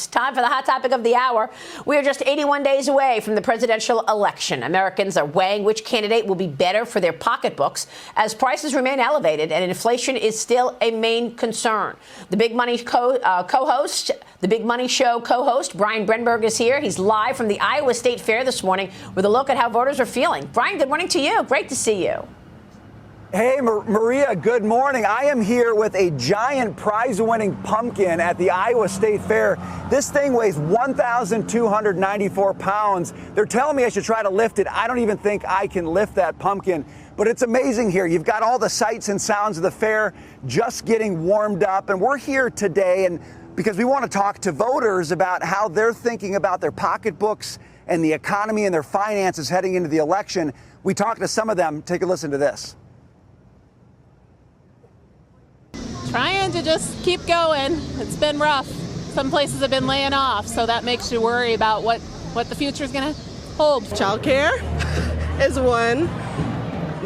Time for the hot topic of the hour. We are just 81 days away from the presidential election. Americans are weighing which candidate will be better for their pocketbooks as prices remain elevated and inflation is still a main concern. The Big Money co-host, the Big Money Show co-host, Brian Brenberg is here. He's live from the Iowa State Fair this morning with a look at how voters are feeling. Brian, good morning to you. Great to see you. Hey, Maria, good morning. I am here with a giant prize-winning pumpkin at the Iowa State Fair. This thing weighs 1,294 pounds. They're telling me I should try to lift it. I don't even think I can lift that pumpkin. But it's amazing here. You've got all the sights and sounds of the fair just getting warmed up. And we're here today because we want to talk to voters about how they're thinking about their pocketbooks and the economy and their finances heading into the election. We talked to some of them. Take a listen to this. Trying to just keep going. It's been rough. Some places have been laying off, so that makes you worry about what the future is going to hold. Childcare is one,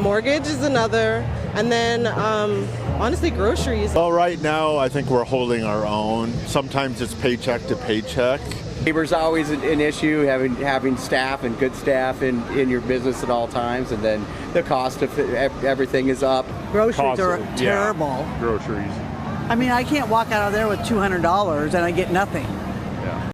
mortgage is another, and then honestly groceries. Well, right now I think we're holding our own. Sometimes it's paycheck to paycheck. Labor's always an issue, having staff and good staff in your business at all times, and then the cost of everything is up. Groceries are terrible. Yeah, groceries. I mean, I can't walk out of there with $200 and I get nothing. Yeah.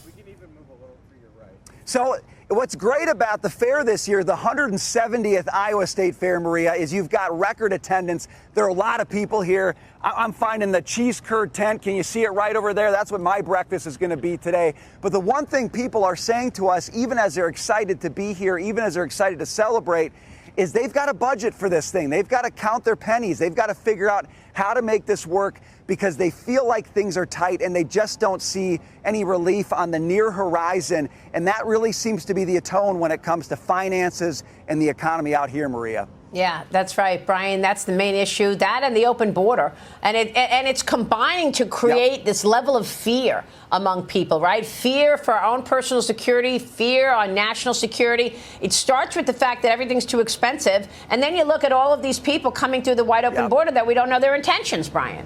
We can even move a little to your right. So what's great about the fair this year, the 170th Iowa State Fair, Maria, is you've got record attendance. There are a lot of people here. I'm finding the cheese curd tent. Can you see it right over there? That's what my breakfast is going to be today. But the one thing people are saying to us, even as they're excited to be here, even as they're excited to celebrate, is they've got a budget for this thing. They've got to count their pennies. They've got to figure out how to make this work because they feel like things are tight and they just don't see any relief on the near horizon. And that really seems to be the tone when it comes to finances and the economy out here, Maria. Yeah, that's right, Brian. That's the main issue, that and the open border. And it's combining to create this level of fear among people, right? Fear for our own personal security, fear on national security. It starts with the fact that everything's too expensive. And then you look at all of these people coming through the wide open border that we don't know their intentions, Brian.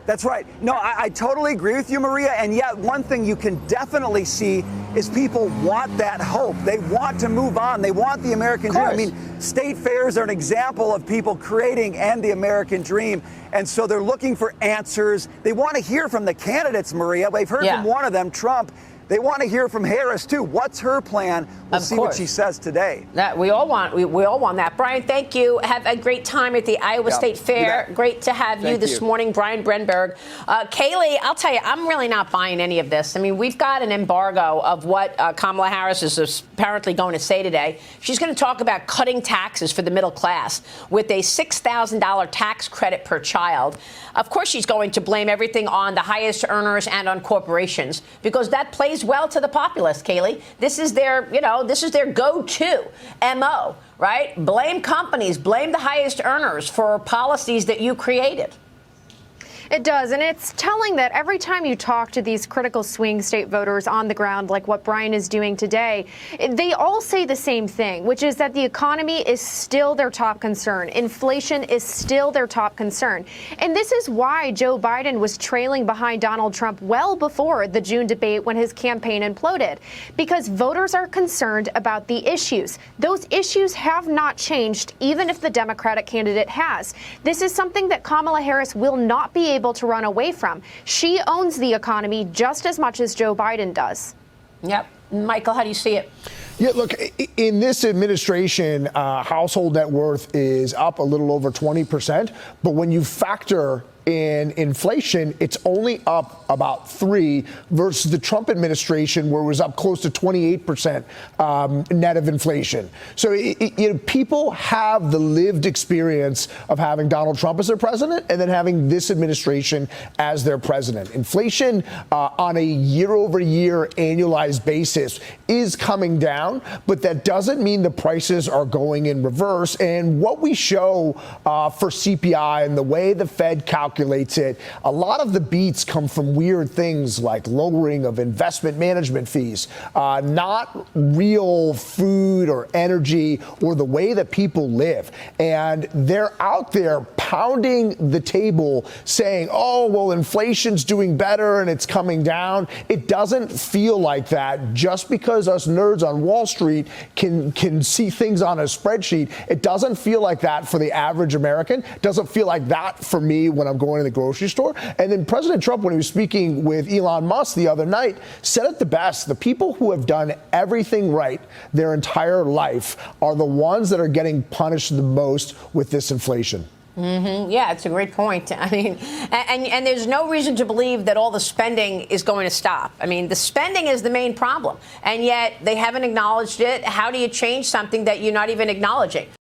That's right. No, I totally agree with you, Maria. And yet one thing you can definitely see is people want that hope. They want to move on. They want the American dream. I mean, state fairs are an example of people creating and the American dream. And so they're looking for answers. They want to hear from the candidates, Maria. We've heard from one of them, Trump. They want to hear from Harris, too. What's her plan? We'll see what she says today. That we all want that. Brian, thank you. Have a great time at the Iowa State Fair. Great to have you this morning, Brian Brenberg. Kaylee, I'll tell you, I'm really not buying any of this. I mean, we've got an embargo of what Kamala Harris is apparently going to say today. She's going to talk about cutting taxes for the middle class with a $6,000 tax credit per child. Of course, she's going to blame everything on the highest earners and on corporations because that plays well to the populace, Kaylee. This is their, this is their go-to MO, right? Blame companies, blame the highest earners for policies that you created. It does, and it's telling that every time you talk to these critical swing state voters on the ground, like what Brian is doing today, they all say the same thing, which is that the economy is still their top concern. Inflation is still their top concern. And this is why Joe Biden was trailing behind Donald Trump well before the June debate when his campaign imploded, because voters are concerned about the issues. Those issues have not changed, even if the Democratic candidate has. This is something that Kamala Harris will not be able to run away from. She owns the economy just as much as Joe Biden does. Yep. Michael, how do you see it? Yeah, look, in this administration, household net worth is up a little over 20%. But when you factor in inflation, it's only up about 3% versus the Trump administration, where it was up close to 28% net of inflation. So people have the lived experience of having Donald Trump as their president and then having this administration as their president. Inflation on a year-over-year annualized basis is coming down, but that doesn't mean the prices are going in reverse. And what we show for CPI and the way the Fed calculates calculates it, a lot of the beats come from weird things like lowering of investment management fees, not real food or energy or the way that people live. And they're out there pounding the table saying, oh, well, inflation's doing better and it's coming down. It doesn't feel like that just because us nerds on Wall Street can see things on a spreadsheet. It doesn't feel like that for the average American. It doesn't feel like that for me when I'm going to the grocery store. And then President Trump, when he was speaking with Elon Musk the other night, said it the best. The people who have done everything right their entire life are the ones that are getting punished the most with this inflation. Mm-hmm. Yeah, it's a great point. I mean, and there's no reason to believe that all the spending is going to stop. I mean, the spending is the main problem, and yet they haven't acknowledged it. How do you change something that you're not even acknowledging?